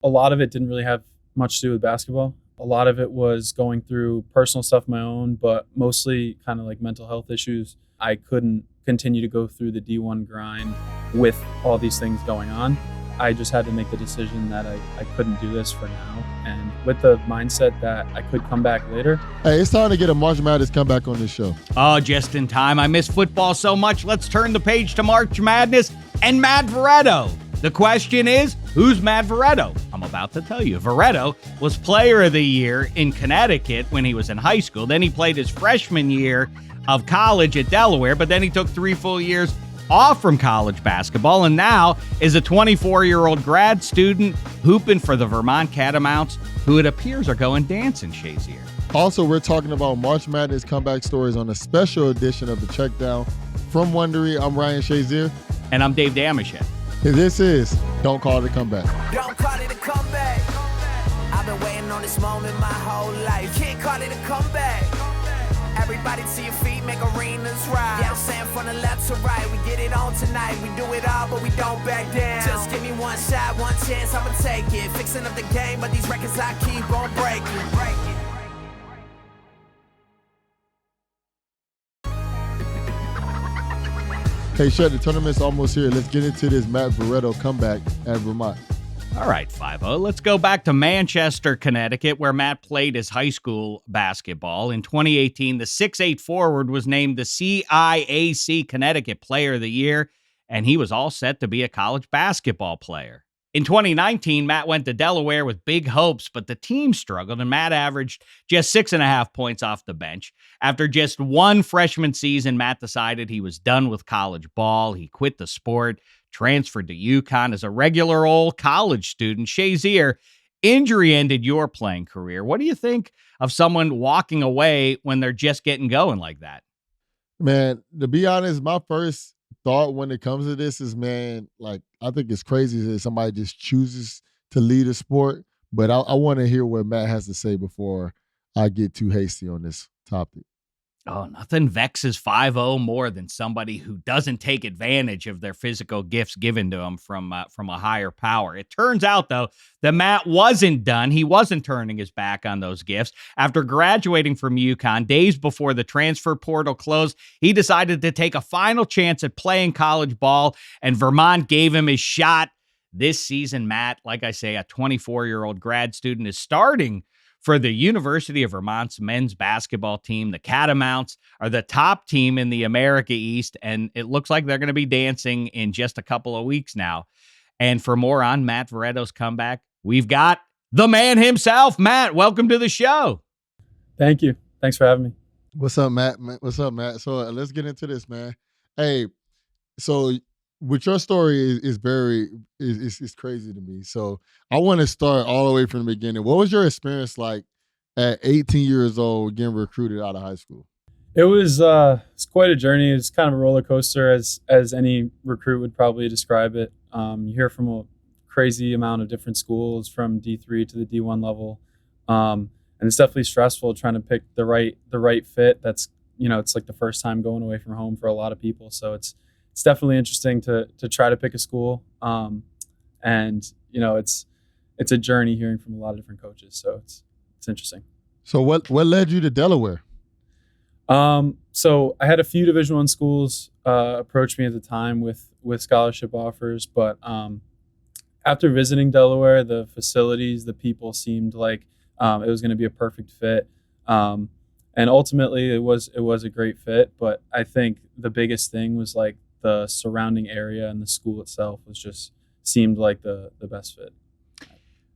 A lot of it didn't really have much to do with basketball. A lot of it was going through personal stuff of my own, but mostly kind of like mental health issues. I couldn't continue to go through the D1 grind with all these things going on. I just had to make the decision that I couldn't do this for now. And with the mindset that I could come back later. Hey, it's time to get a March Madness comeback on this show. Oh, just in time. I miss football so much. Let's turn the page to March Madness and Matt Veretto. The question is, who's Matt Veretto? I'm about to tell you. Veretto was player of the year in Connecticut when he was in high school. Then he played his freshman year of college at Delaware, but then he took 3 full years off from college basketball and now is a 24-year-old grad student hooping for the Vermont Catamounts, who it appears are going dancing, Shazier. Also, we're talking about March Madness comeback stories on a special edition of The Checkdown. From Wondery, I'm Ryan Shazier. And I'm Dave Damashek. This is Don't Call It a Comeback. Don't call it a comeback. I've been waiting on this moment my whole life. Can't call it a comeback. Everybody to your feet, make arenas rise. Yeah, I'm saying from the left to right, we get it on tonight. We do it all, but we don't back down. Just give me one shot, one chance, I'ma take it. Fixing up the game, but these records I keep on breaking. Hey, Shek, the tournament's almost here. Let's get into this Matt Veretto comeback at Vermont. All right, 5-0. Let's go back to Manchester, Connecticut, where Matt played his high school basketball. In 2018, the 6'8 forward was named the CIAC Connecticut Player of the Year, and he was all set to be a college basketball player. In 2019, Matt went to Delaware with big hopes, but the team struggled, and Matt averaged just 6.5 points off the bench. After just one freshman season, Matt decided he was done with college ball. He quit the sport, transferred to UConn as a regular old college student. Shazier, injury ended your playing career. What do you think of someone walking away when they're just getting going like that? Man, to be honest, my first thought when it comes to this is, man, like, I think it's crazy that somebody just chooses to lead a sport, but I want to hear what Matt has to say before I get too hasty on this topic. Oh, nothing vexes 5-0 more than somebody who doesn't take advantage of their physical gifts given to them from a higher power. It turns out, though, that Matt wasn't done. He wasn't turning his back on those gifts. After graduating from UConn, days before the transfer portal closed, he decided to take a final chance at playing college ball, and Vermont gave him his shot. This season, Matt, like I say, a 24-year-old grad student, is starting for the University of Vermont's men's basketball team. The Catamounts are the top team in the America East, and it looks like they're going to be dancing in just a couple of weeks now. And for more on Matt Veretto's comeback, we've got the man himself. Matt, welcome to the show. Thank you. Thanks for having me. What's up, Matt? What's up, Matt? So let's get into this, man. Hey, so with your story is crazy to me. So I want to start all the way from the beginning. What was your experience like at 18 years old getting recruited out of high school? It was it's quite a journey. It's kind of a roller coaster, as any recruit would probably describe it. You hear from a crazy amount of different schools from D3 to the D1 level, and it's definitely stressful trying to pick the right fit. That's, it's like the first time going away from home for a lot of people. So it's definitely interesting to try to pick a school. And it's a journey hearing from a lot of different coaches. So it's interesting. So what led you to Delaware? So I had a few Division I schools approach me at the time with scholarship offers, but after visiting Delaware, the facilities, the people seemed like it was going to be a perfect fit. And ultimately it was a great fit, but I think the biggest thing was like the surrounding area, and the school itself seemed like the best fit.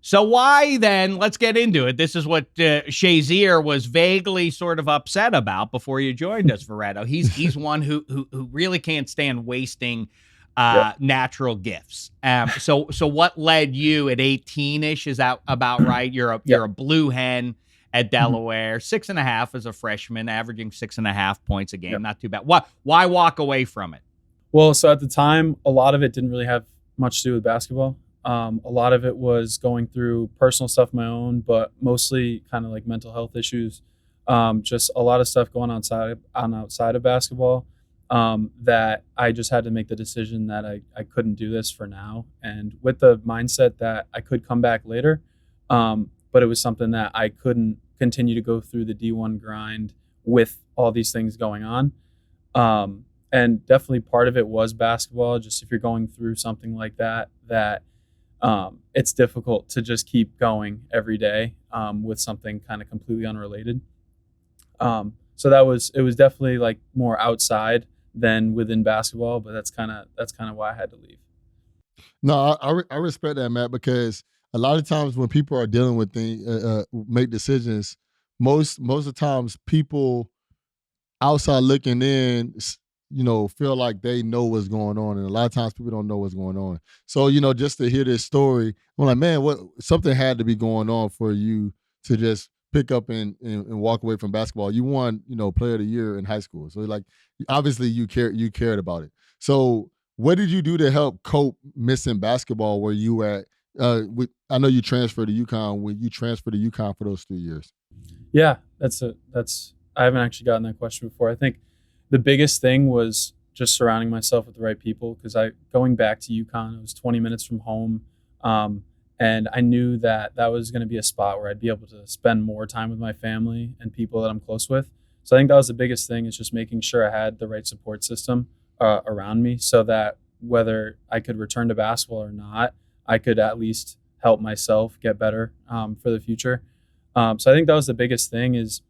So why then, let's get into it. This is what Shazier was vaguely sort of upset about before you joined us, Veretto. He's one who really can't stand wasting natural gifts. So what led you at 18-ish? Is that about right? You're a Blue Hen at Delaware, 6.5 as a freshman, averaging 6.5 points a game. Yep. Not too bad. Why walk away from it? Well, so at the time, a lot of it didn't really have much to do with basketball. A lot of it was going through personal stuff of my own, but mostly kind of like mental health issues. Just a lot of stuff going outside of basketball. that I just had to make the decision that I couldn't do this for now, and with the mindset that I could come back later, but it was something that I couldn't continue to go through the D1 grind with all these things going on. And definitely part of it was basketball. Just if you're going through something like that, it's difficult to just keep going every day with something kind of completely unrelated. So it was definitely like more outside than within basketball, but that's kind of why I had to leave. No, I respect that, Matt, because a lot of times when people are dealing with things, make decisions, most of the times people outside looking in, feel like they know what's going on, and a lot of times people don't know what's going on. So, just to hear this story, I'm like, man, something had to be going on for you to just pick up and walk away from basketball. You won, Player of the Year in high school, so like obviously you cared about it. So, what did you do to help cope missing basketball where you were at? I know you transferred to UConn. When you transferred to UConn for those 3 years? Yeah, I haven't actually gotten that question before. I think the biggest thing was just surrounding myself with the right people, because going back to UConn, it was 20 minutes from home, and I knew that was going to be a spot where I'd be able to spend more time with my family and people that I'm close with. So I think that was the biggest thing, is just making sure I had the right support system around me, so that whether I could return to basketball or not, I could at least help myself get better for the future. So I think that was the biggest thing. Is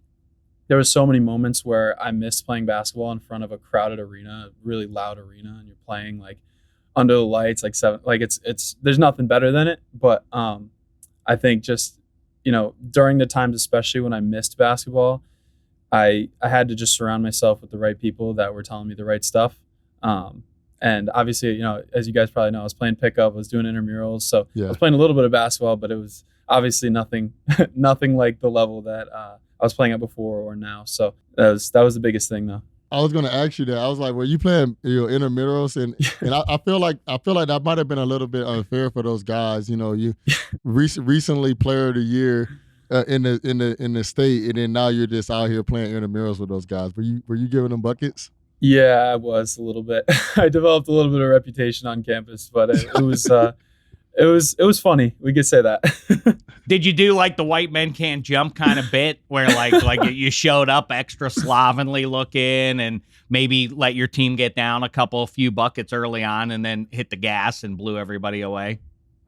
there was so many moments where I missed playing basketball in front of a crowded arena, a really loud arena, and you're playing like under the lights, like it's there's nothing better than it. But I think just, during the times, especially when I missed basketball, I had to just surround myself with the right people that were telling me the right stuff. And obviously, as you guys probably know, I was playing pickup, I was doing intramurals, so yeah. I was playing a little bit of basketball, but it was obviously nothing like the level that I was playing at before or now. So that was the biggest thing, though. I was going to ask you that. I was like, were you playing your intramurals? And I feel like that might have been a little bit unfair for those guys. You recently Player of the Year in the state, and then now you're just out here playing intramurals with those guys. Were you giving them buckets? Yeah, I was a little bit. I developed a little bit of reputation on campus, but it was funny. We could say that. Did you do like the white men can't jump kind of bit, where like you showed up extra slovenly looking and maybe let your team get down a few buckets early on and then hit the gas and blew everybody away?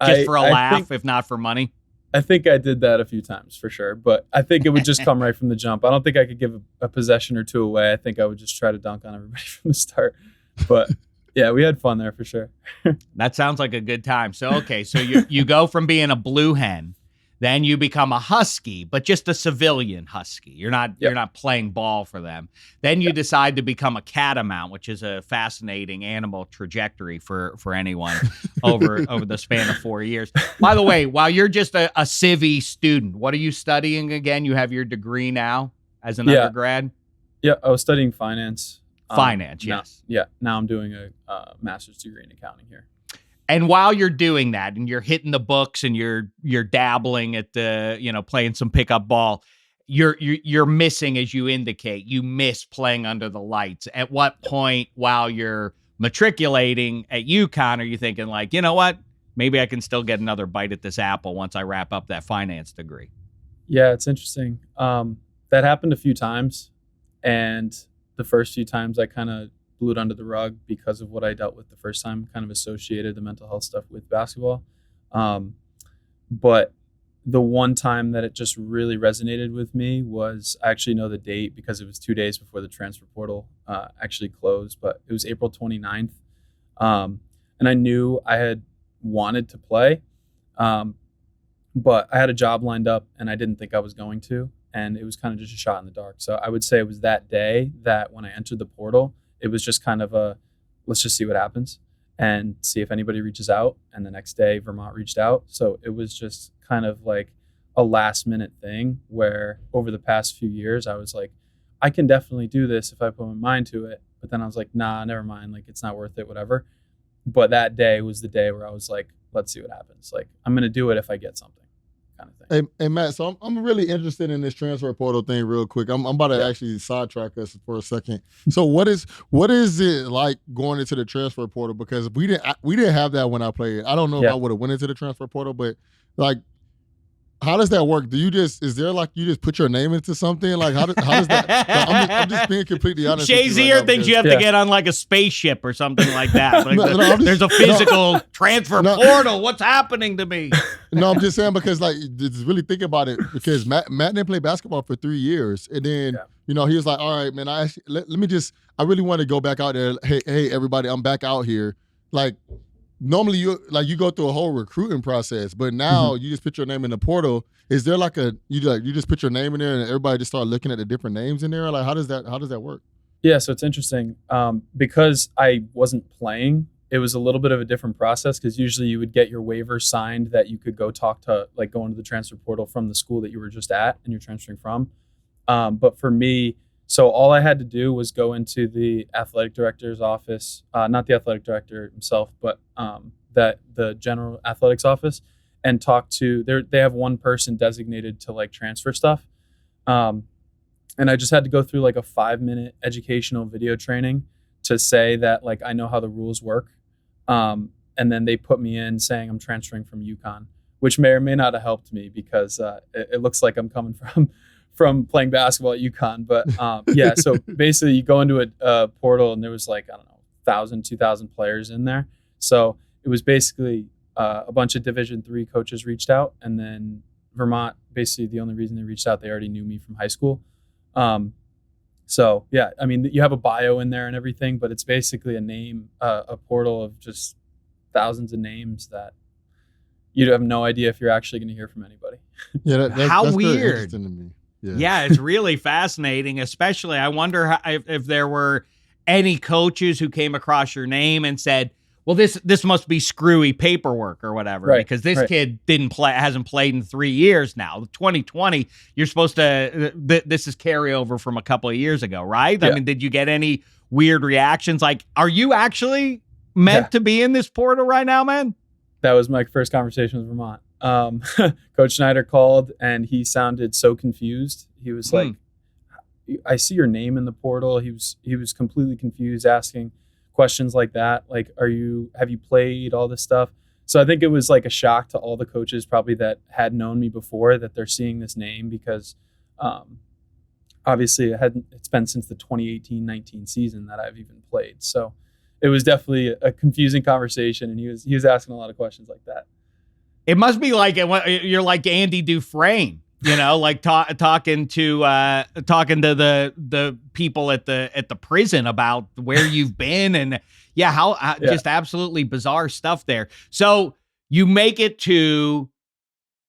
Just for a laugh, if not for money? I think I did that a few times for sure, but I think it would just come right from the jump. I don't think I could give a possession or two away. I think I would just try to dunk on everybody from the start. But yeah, we had fun there for sure. That sounds like a good time. So you go from being a blue hen, then you become a husky, but just a civilian husky. You're not playing ball for them. Then you decide to become a catamount, which is a fascinating animal trajectory for anyone over the span of 4 years. By the way, while you're just a civvy student, what are you studying again? You have your degree now as an undergrad? Yeah, I was studying finance. Finance, yes. Now I'm doing a master's degree in accounting here. And while you're doing that and you're hitting the books and you're dabbling at the, playing some pickup ball, you're missing, as you indicate, you miss playing under the lights. At what point while you're matriculating at UConn are you thinking like, you know what, maybe I can still get another bite at this apple once I wrap up that finance degree? Yeah, it's interesting. That happened a few times, and the first few times I kind of blew it under the rug because of what I dealt with the first time, kind of associated the mental health stuff with basketball. But the one time that it just really resonated with me was, I actually know the date because it was 2 days before the transfer portal actually closed, but it was April 29th. And I knew I had wanted to play, but I had a job lined up and I didn't think I was going to. And it was kind of just a shot in the dark. So I would say it was that day that when I entered the portal, it was just kind of let's just see what happens and see if anybody reaches out. And the next day, Vermont reached out. So it was just kind of like a last minute thing where over the past few years, I was like, I can definitely do this if I put my mind to it. But then I was like, nah, never mind. Like, it's not worth it, whatever. But that day was the day where I was like, let's see what happens. Like, I'm going to do it if I get something. kind of thing. Hey Matt, so I'm really interested in this transfer portal thing real quick. I'm about to actually sidetrack us for a second. So what is it like going into the transfer portal? Because we didn't have that when I played. I don't know if I would have went into the transfer portal, but like, how does that work? Do you just put your name into something? Like how does that? Like, I'm just being completely honest. Shazier thinks you have to get on like a spaceship or something like that. Like there's a physical transfer portal. What's happening to me? No, I'm just saying because like just really think about it. Because Matt didn't play basketball for 3 years, and then he was like, all right, man, I really want to go back out there. Hey, everybody, I'm back out here. Like. Normally you go through a whole recruiting process, but now you just put your name in the portal. Is there you just put your name in there and everybody just start looking at the different names in there? Like how does that work? Yeah, so it's interesting. Because I wasn't playing, it was a little bit of a different process because usually you would get your waiver signed that you could go talk to, like go into the transfer portal from the school that you were just at and you're transferring from. But for me, so all I had to do was go into the athletic director's office, not the athletic director himself, but the general athletics office, and talk to they have one person designated to like transfer stuff. And I just had to go through like a 5-minute educational video training to say that like I know how the rules work. And then they put me in saying I'm transferring from UConn, which may or may not have helped me because it looks like I'm coming from playing basketball at UConn. But so basically you go into a portal and there was like, I don't know, 1,000, 2,000 players in there. So it was basically a bunch of Division III coaches reached out, and then Vermont, basically the only reason they reached out, they already knew me from high school. So yeah, I mean, you have a bio in there and everything, but it's basically a portal of just thousands of names that you have no idea if you're actually going to hear from anybody. Yeah, that's weird. Very interesting to me. Yeah, it's really fascinating. Especially, I wonder if there were any coaches who came across your name and said, well, this must be screwy paperwork or whatever, right, because this kid hasn't played in 3 years now. 2020, you're supposed to, this is carryover from a couple of years ago, right? Yeah. I mean, did you get any weird reactions? Like, are you actually meant to be in this portal right now, man? That was my first conversation with Vermont. Coach Schneider called and he sounded so confused. He was like, I see your name in the portal. He was completely confused, asking questions like that. Like, have you played, all this stuff? So I think it was like a shock to all the coaches probably that had known me before that they're seeing this name because obviously it's been since the 2018-19 season that I've even played. So it was definitely a confusing conversation, and he was asking a lot of questions like that. It must be like you're like Andy Dufresne, like talking to the people at the prison about where you've been and just absolutely bizarre stuff there. So you make it to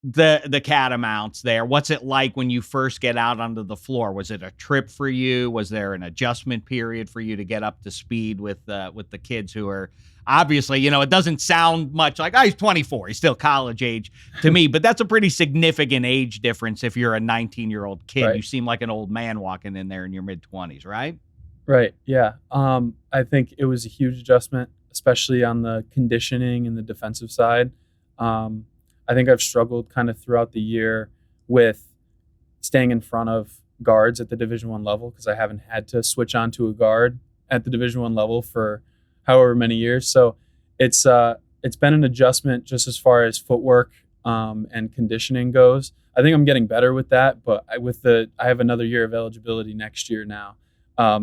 the Catamounts there. What's it like when you first get out onto the floor? Was it a trip for you? Was there an adjustment period for you to get up to speed with the kids who are obviously, it doesn't sound much like, he's 24. He's still college age to me, but that's a pretty significant age difference. If you're a 19-year-old kid, right. You seem like an old man walking in there in your mid-20s, right? Right. Yeah. I think it was a huge adjustment, especially on the conditioning and the defensive side. I think I've struggled kind of throughout the year with staying in front of guards at the Division I level because I haven't had to switch on to a guard at the Division I level for however many years. So it's been an adjustment just as far as footwork and conditioning goes. I think I'm getting better with that, but I have another year of eligibility next year now.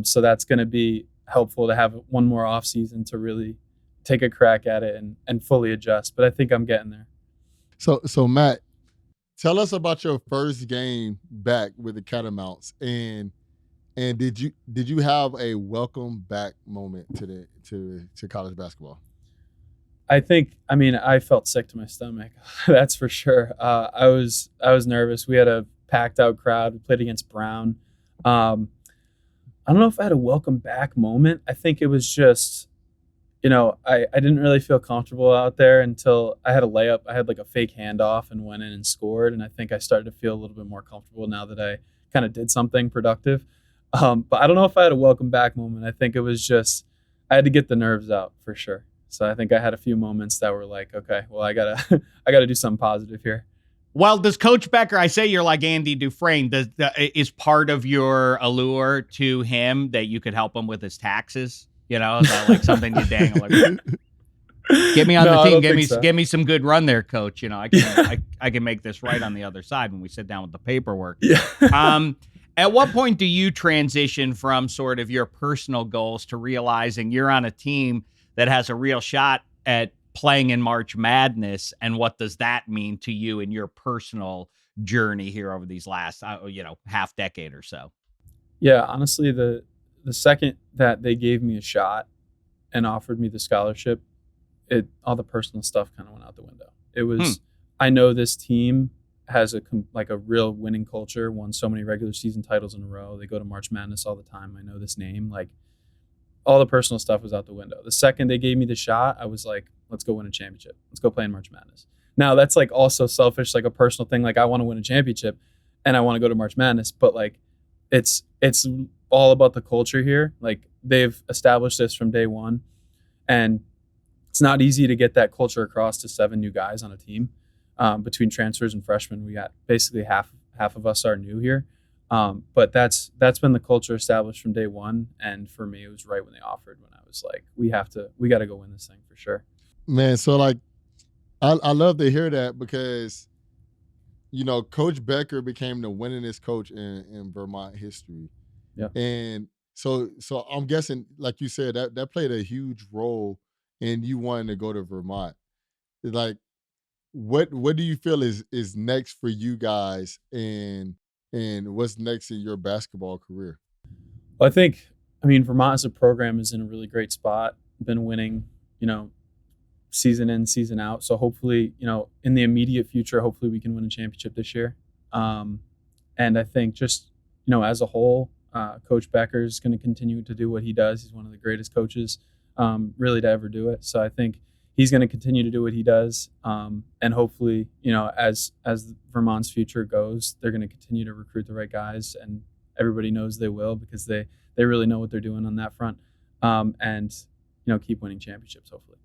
So that's going to be helpful to have one more off season to really take a crack at it and fully adjust. But I think I'm getting there. So Matt, tell us about your first game back with the Catamounts, and did you have a welcome back moment to college basketball? I felt sick to my stomach. That's for sure. I was nervous. We had a packed out crowd. We played against Brown. I don't know if I had a welcome back moment. I think it was just, I didn't really feel comfortable out there until I had a layup. I had like a fake handoff and went in and scored. And I think I started to feel a little bit more comfortable now that I kind of did something productive. But I don't know if I had a welcome back moment. I think it was just, I had to get the nerves out for sure. So I think I had a few moments that were like, okay, well, I gotta do something positive here. Well, does Coach Becker, I say you're like Andy Dufresne, is part of your allure to him that you could help him with his taxes? You know, is that like something you dangle? Like, get me on the I team. don't Give think so. me some good run there, Coach. You know, I can make this right on the other side when we sit down with the paperwork. Yeah. At what point do you transition from sort of your personal goals to realizing you're on a team that has a real shot at playing in March Madness, and what does that mean to you in your personal journey here over these last, half decade or so? Yeah, honestly, the second that they gave me a shot and offered me the scholarship, all the personal stuff kind of went out the window. It was, I know this team has a real winning culture, won so many regular season titles in a row. They go to March Madness all the time. I know this name. Like, all the personal stuff was out the window. The second they gave me the shot, I was like, let's go win a championship. Let's go play in March Madness. Now, that's like also selfish, like a personal thing. Like, I want to win a championship and I want to go to March Madness, but like it's all about the culture here. Like, they've established this from day one, and it's not easy to get that culture across to 7 new guys on a team. Between transfers and freshmen, we got basically half of us are new here. But that's been the culture established from day one. And for me, it was right when they offered, when I was like, we got to go win this thing for sure. Man, so like, I love to hear that, because, Coach Becker became the winningest coach in Vermont history. Yeah. And so I'm guessing, like you said, that played a huge role in you wanting to go to Vermont. Like, what do you feel is next for you guys, and what's next in your basketball career? Well, Vermont as a program is in a really great spot. Been winning, season in, season out. So hopefully, in the immediate future, hopefully we can win a championship this year. And I think just, as a whole, Coach Becker is going to continue to do what he does. He's one of the greatest coaches really to ever do it. So I think he's going to continue to do what he does. And hopefully, as Vermont's future goes, they're going to continue to recruit the right guys, and everybody knows they will, because they really know what they're doing on that front. And keep winning championships, hopefully.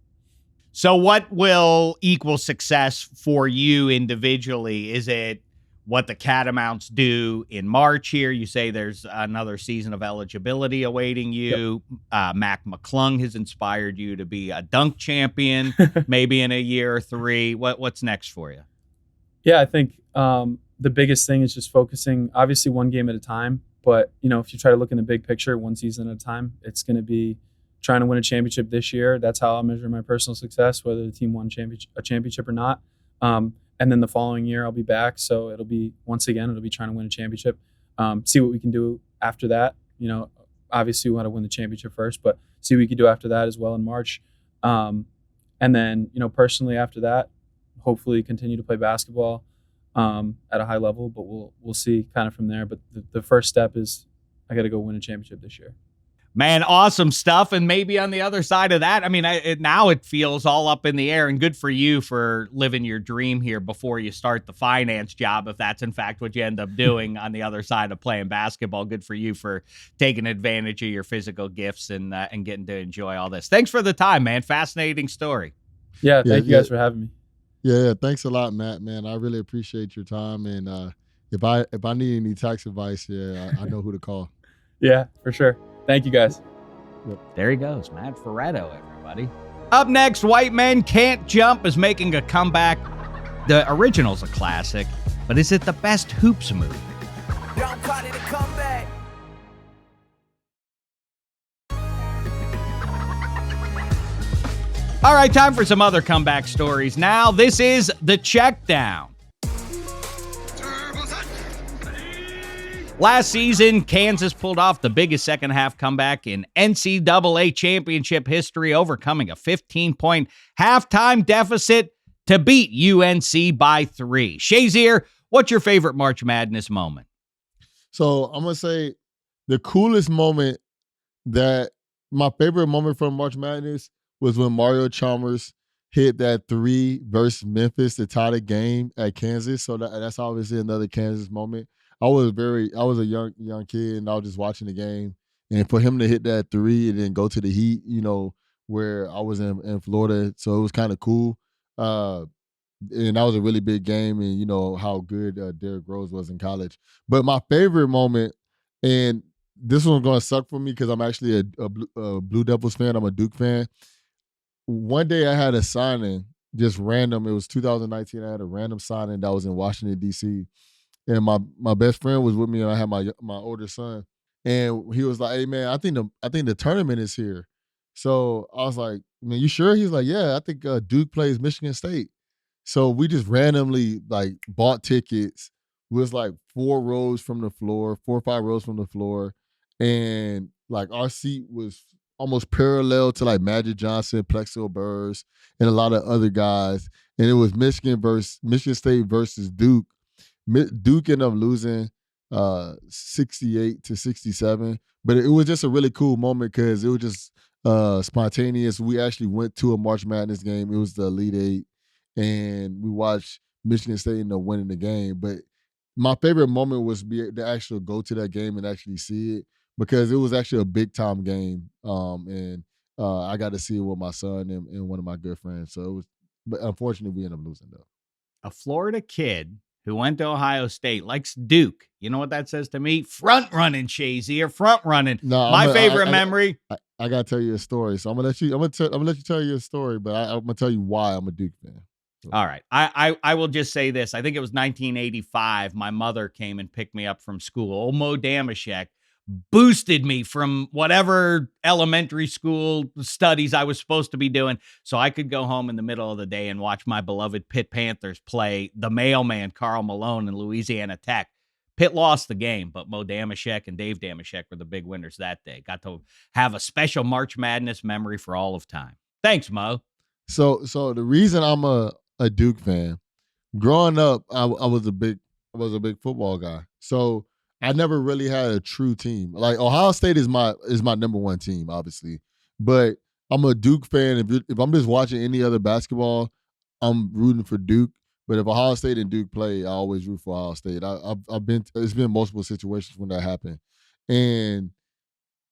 So what will equal success for you individually? Is it what the Catamounts do in March here? You say there's another season of eligibility awaiting you. Yep. Mac McClung has inspired you to be a dunk champion, maybe in a year or 3. What's next for you? Yeah, I think the biggest thing is just focusing, obviously, one game at a time. But, if you try to look in the big picture, one season at a time, it's going to be trying to win a championship this year. That's how I'll measure my personal success, whether the team won a championship or not. And then the following year I'll be back. So it'll be trying to win a championship, see what we can do after that. Obviously we want to win the championship first, but see what we can do after that as well in March. And then, personally after that, hopefully continue to play basketball at a high level, but we'll see kind of from there. But the first step is I got to go win a championship this year. Man, awesome stuff. And maybe on the other side of that, now it feels all up in the air, and good for you for living your dream here before you start the finance job, if that's in fact what you end up doing on the other side of playing basketball. Good for you for taking advantage of your physical gifts and getting to enjoy all this. Thanks for the time, man. Fascinating story. Yeah, thank you guys for having me. Yeah, thanks a lot, Matt, man. I really appreciate your time. And if I need any tax advice, I know who to call. Yeah, for sure. Thank you, guys. There he goes, Matt Veretto, everybody. Up next, White Men Can't Jump is making a comeback. The original's a classic, but is it the best hoops movie? Don't call it a comeback. All right, time for some other comeback stories now. This is The Checkdown. Last season, Kansas pulled off the biggest second-half comeback in NCAA championship history, overcoming a 15-point halftime deficit to beat UNC by 3. Shazier, what's your favorite March Madness moment? So I'm going to say the coolest moment, my favorite moment from March Madness was when Mario Chalmers hit that 3 versus Memphis to tie the game at Kansas. So that's obviously another Kansas moment. I was a young kid, and I was just watching the game. And for him to hit that 3 and then go to the Heat, where I was in Florida, so it was kind of cool. and that was a really big game, and you know how good Derrick Rose was in college. But my favorite moment, and this one's gonna suck for me because I'm actually a Blue Devils fan. I'm a Duke fan. One day I had a signing, just random. It was 2019. I had a random signing that was in Washington D.C. and my best friend was with me, and I had my older son, and he was like, "Hey man, I think the tournament is here." So I was like, "Man, you sure?" He's like, "Yeah, I think Duke plays Michigan State." So we just randomly like bought tickets. It was like 4 rows from the floor, 4 or 5 rows from the floor, and like our seat was almost parallel to like Magic Johnson, Plexo Burrs, and a lot of other guys. And it was Michigan State versus Duke. Duke ended up losing 68-67, but it was just a really cool moment because it was just spontaneous. We actually went to a March Madness game. It was the Elite Eight, and we watched Michigan State end up winning the game. But my favorite moment was to actually go to that game and actually see it because it was actually a big time game. And I got to see it with my son and one of my good friends. So it was, but unfortunately, we ended up losing though. A Florida kid who went to Ohio State likes Duke. You know what that says to me? Front running, Shazier, front running. No, My favorite memory. I gotta tell you a story. So I'm gonna let you tell you a story, but I'm gonna tell you why I'm a Duke fan. So. All right. I will just say this. I think it was 1985. My mother came and picked me up from school. Old Mo Damashek boosted me from whatever elementary school studies I was supposed to be doing so I could go home in the middle of the day and watch my beloved Pitt Panthers play the mailman Karl Malone in Louisiana Tech. Pitt lost the game, but Mo Damashek and Dave Damashek were the big winners that day. Got to have a special March Madness memory for all of time. Thanks, Mo. So the reason I'm a Duke fan, growing up, I was a big football guy. So I never really had a true team. Like Ohio State is my number one team, obviously, but I'm a Duke fan. If I'm just watching any other basketball, I'm rooting for Duke. But if Ohio State and Duke play, I always root for Ohio State. It's been multiple situations when that happened, and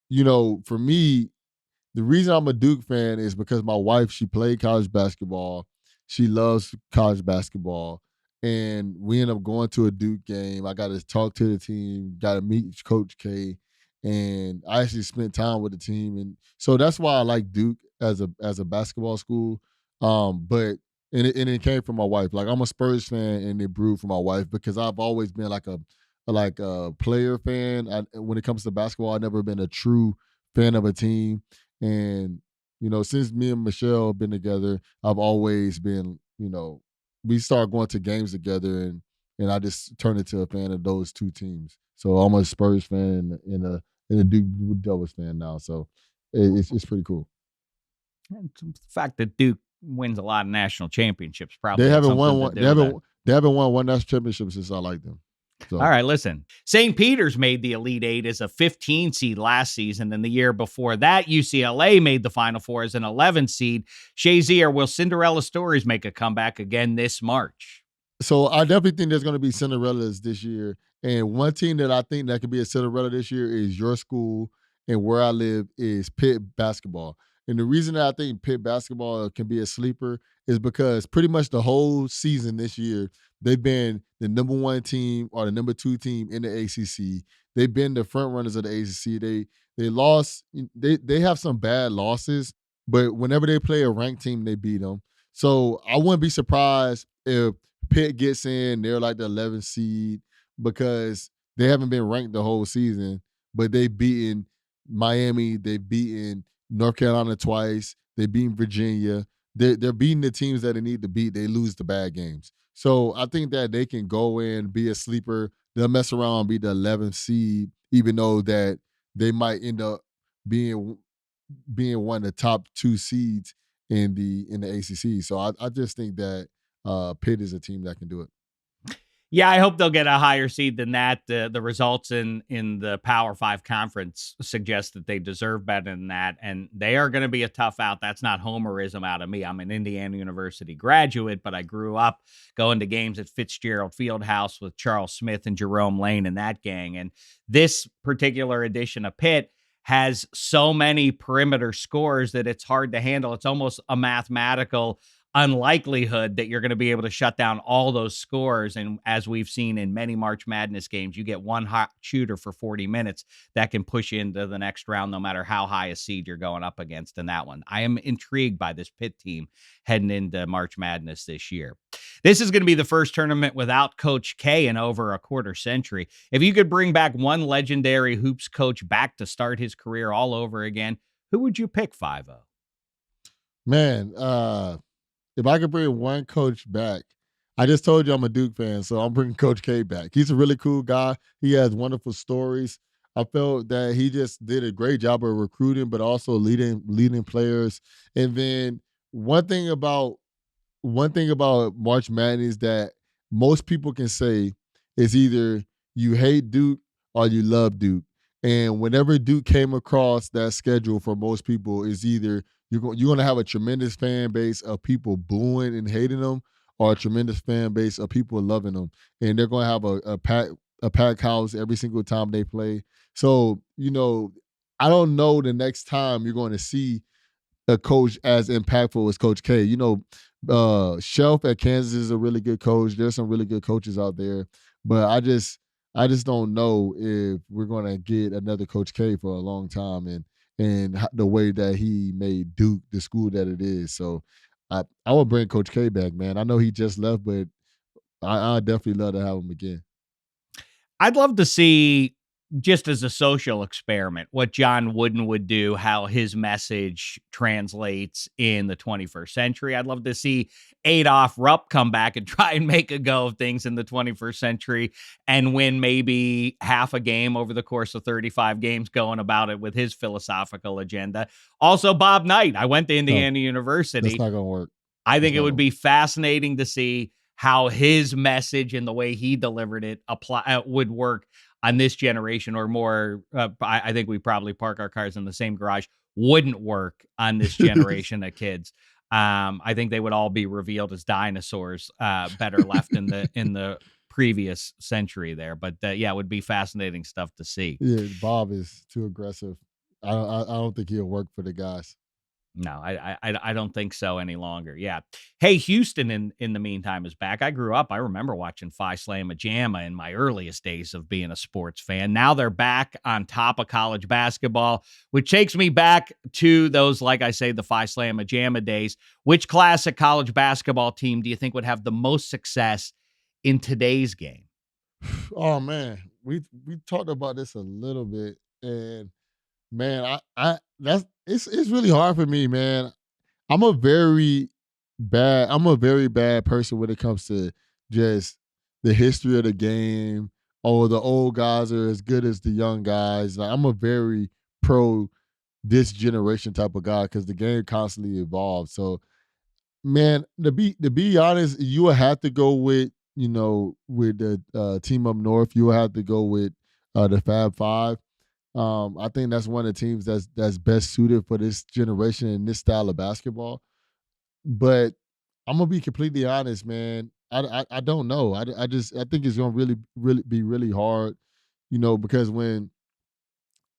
you know, for me, the reason I'm a Duke fan is because my wife, she played college basketball. She loves college basketball. And we end up going to a Duke game. I got to talk to the team, got to meet Coach K, and I actually spent time with the team. And so that's why I like Duke as a basketball school. But it came from my wife. Like I'm a Spurs fan, and it brewed from my wife because I've always been like a player fan. When it comes to basketball, I've never been a true fan of a team. And, you know, since me and Michelle have been together, I've always been, you know, we started going to games together and I just turned into a fan of those two teams. So I'm a Spurs fan and a Duke Devils fan now. So it's pretty cool. And the fact that Duke wins a lot of national championships probably they had haven't something won to do with that. they haven't won one national championship since I like them. So. All right, listen. St. Peter's made the Elite Eight as a 15 seed last season, and the year before that, UCLA made the Final Four as an 11 seed. Shazier, will Cinderella stories make a comeback again this March? So I definitely think there's going to be Cinderellas this year. And one team that I think that could be a Cinderella this year is your school, and where I live is Pitt basketball. And the reason that I think Pitt basketball can be a sleeper is because pretty much the whole season this year, they've been the number one team or the number two team in the ACC. They've been the front runners of the ACC. They lost. They have some bad losses, but whenever they play a ranked team, they beat them. So I wouldn't be surprised if Pitt gets in. They're like the 11th seed because they haven't been ranked the whole season, but they've beaten Miami. They've beaten North Carolina twice. They've beaten Virginia. They're beating the teams that they need to beat. They lose the bad games. So I think that they can go in, be a sleeper. They'll mess around, be the 11th seed, even though that they might end up being one of the top two seeds in the ACC. So I just think that Pitt is a team that can do it. Yeah, I hope they'll get a higher seed than that. The results in the Power 5 conference suggest that they deserve better than that, and they are going to be a tough out. That's not homerism out of me. I'm an Indiana University graduate, but I grew up going to games at Fitzgerald Fieldhouse with Charles Smith and Jerome Lane and that gang. And this particular edition of Pitt has so many perimeter scores that it's hard to handle. It's almost a mathematical unlikelihood that you're going to be able to shut down all those scores. And as we've seen in many March Madness games, you get one hot shooter for 40 minutes that can push you into the next round, no matter how high a seed you're going up against in that one. I am intrigued by this Pitt team heading into March Madness this year. This is going to be the first tournament without Coach K in over a quarter century. If you could bring back one legendary hoops coach back to start his career all over again, who would you pick, 5-0? Man, if I could bring one coach back, I just told you I'm a Duke fan, so I'm bringing Coach K back. He's a really cool guy. He has wonderful stories. I felt that he just did a great job of recruiting, but also leading players. And then one thing about March Madness that most people can say is either you hate Duke or you love Duke. And whenever Duke came across that schedule for most people is either you're going to have a tremendous fan base of people booing and hating them, or a tremendous fan base of people loving them. And they're going to have a packed house every single time they play. So, I don't know the next time you're going to see a coach as impactful as Coach K. Shelf at Kansas is a really good coach. There's some really good coaches out there. But I just don't know if we're going to get another Coach K for a long time. And the way that he made Duke the school that it is. So I would bring Coach K back, man. I know he just left, but I definitely love to have him again. I'd love to see, just as a social experiment, what John Wooden would do, how his message translates in the 21st century. I'd love to see Adolph Rupp come back and try and make a go of things in the 21st century and win maybe half a game over the course of 35 games going about it with his philosophical agenda. Also, Bob Knight. I went to Indiana University. That's not going to work. I think it would be fascinating to see how his message and the way he delivered it would work on this generation, or more. I think we probably park our cars in the same garage. Wouldn't work on this generation of kids. I think they would all be revealed as dinosaurs, better left in the previous century there. But it would be fascinating stuff to see. Yeah, Bob is too aggressive. I don't think he'll work for the guys. No, I don't think so any longer. Yeah. Hey, Houston in the meantime is back. I grew up, I remember watching Phi Slamma Jamma in my earliest days of being a sports fan. Now they're back on top of college basketball, which takes me back to those, like I say, the Phi Slamma Jamma days. Which classic college basketball team do you think would have the most success in today's game? Oh man, we talked about this a little bit, and man, it's really hard for me, man. I'm a very bad person when it comes to just the history of the game. Oh, the old guys are as good as the young guys. Like, I'm a very pro this generation type of guy because the game constantly evolves. So, man, to be honest, you will have to go with with the team up north. You will have to go with the Fab Five. I think that's one of the teams that's best suited for this generation and this style of basketball. But I'm gonna be completely honest, man. I don't know. I think it's gonna really be really hard, because when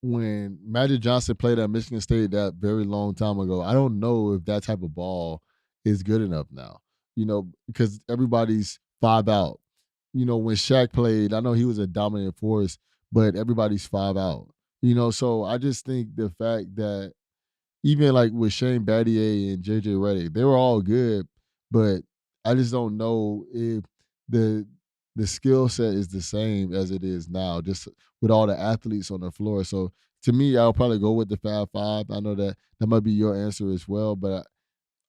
Magic Johnson played at Michigan State that very long time ago, I don't know if that type of ball is good enough now. Because everybody's 5 out. When Shaq played, I know he was a dominant force, but everybody's 5 out. So I just think the fact that even like with Shane Battier and JJ Redick, they were all good, but I just don't know if the skill set is the same as it is now, just with all the athletes on the floor. So to me, I'll probably go with the Fab Five. I know that might be your answer as well, but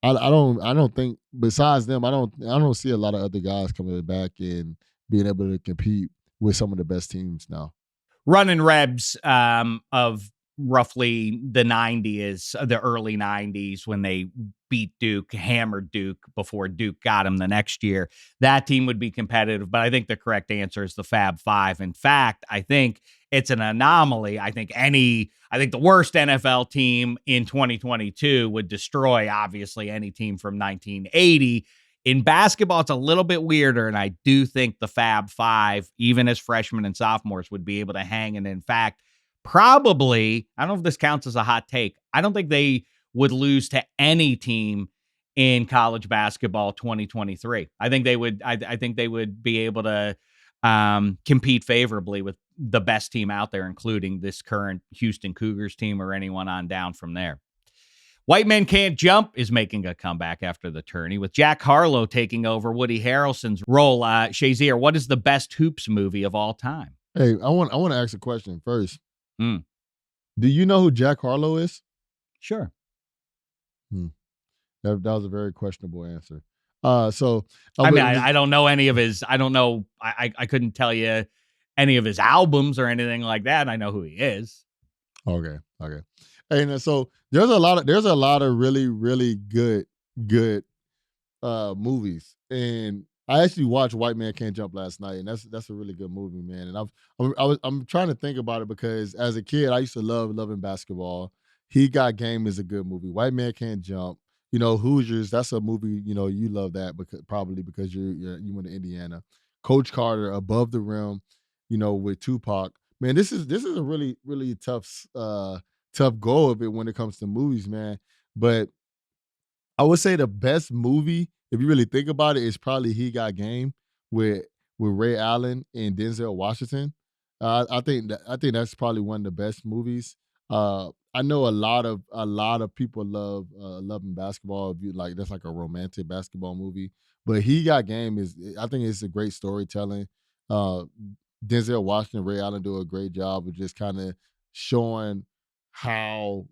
I don't think besides them, I don't see a lot of other guys coming back and being able to compete with some of the best teams now. Running Rebs of roughly the early 90s when they beat Duke, hammered Duke before Duke got him the next year. That team would be competitive, but I think the correct answer is the Fab Five. In fact, I think it's an anomaly. I think the worst NFL team in 2022 would destroy, obviously, any team from 1980. In basketball, it's a little bit weirder, and I do think the Fab Five, even as freshmen and sophomores, would be able to hang. And in fact, probably, I don't know if this counts as a hot take, I don't think they would lose to any team in college basketball 2023. I think they would. I think they would be able to compete favorably with the best team out there, including this current Houston Cougars team or anyone on down from there. White Men Can't Jump is making a comeback after the tourney, with Jack Harlow taking over Woody Harrelson's role. Shazier, what is the best hoops movie of all time? Hey, I want to ask a question first. Mm. Do you know who Jack Harlow is? Sure. That was a very questionable answer. I don't know any of his. I don't know. I couldn't tell you any of his albums or anything like that. I know who he is. Okay. And so there's a lot of really, really good movies. And I actually watched White Man Can't Jump last night, and that's a really good movie, man. And I'm trying to think about it because as a kid I used to loving basketball. He Got Game is a good movie. White Man Can't Jump. Hoosiers, that's a movie, you love that because you went to Indiana. Coach Carter, Above the Rim, with Tupac. Man, this is a really, really tough goal of it when it comes to movies, man. But I would say the best movie, if you really think about it, is probably He Got Game with Ray Allen and Denzel Washington. I think that's probably one of the best movies. I know a lot of people loving basketball. That's like a romantic basketball movie, but He Got Game I think it's a great storytelling. Denzel Washington, Ray Allen do a great job of just kind of showing how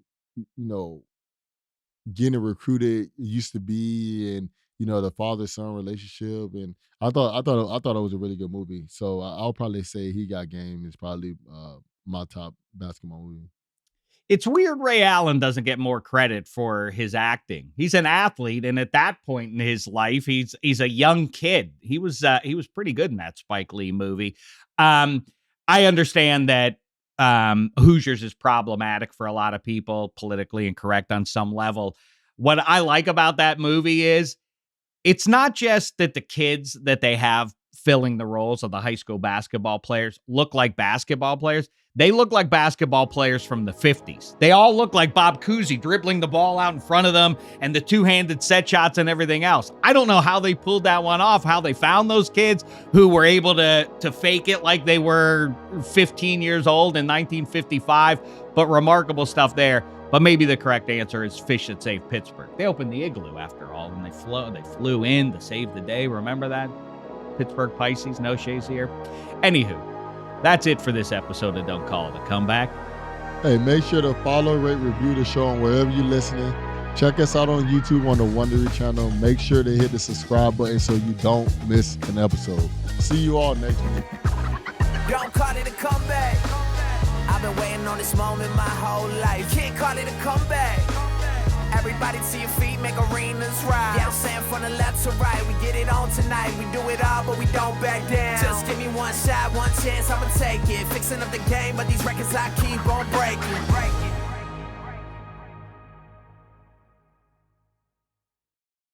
getting recruited used to be, and the father-son relationship. And I thought it was a really good movie. So I'll probably say He Got Game is probably my top basketball movie. It's weird Ray Allen doesn't get more credit for his acting. He's an athlete, and at that point in his life, he's a young kid. He was pretty good in that Spike Lee movie. I understand that Hoosiers is problematic for a lot of people, politically incorrect on some level. What I like about that movie is it's not just that the kids that they have filling the roles of the high school basketball players look like basketball players. They look like basketball players from the 50s. They all look like Bob Cousy dribbling the ball out in front of them and the two-handed set shots and everything else. I don't know how they pulled that one off, how they found those kids who were able to fake it like they were 15 years old in 1955, but remarkable stuff there. But maybe the correct answer is Fish That Saved Pittsburgh. They opened the Igloo after all, and they flew in to save the day. Remember that? Pittsburgh Pisces, no Shazier. Anywho, that's it for this episode of Don't Call It a Comeback. Hey, make sure to follow, rate, review the show on wherever you're listening. Check us out on YouTube on the Wondery channel. Make sure to hit the subscribe button so you don't miss an episode. See you all next week. Don't call it a comeback. I've been waiting on this moment my whole life. Can't call it a comeback. Everybody to your feet, make arenas rise. Yeah, I'm saying from the left to right, we get it on tonight. We do it all, but we don't back down. Just give me one shot, one chance, I'ma take it. Fixing up the game, but these records I keep on breaking.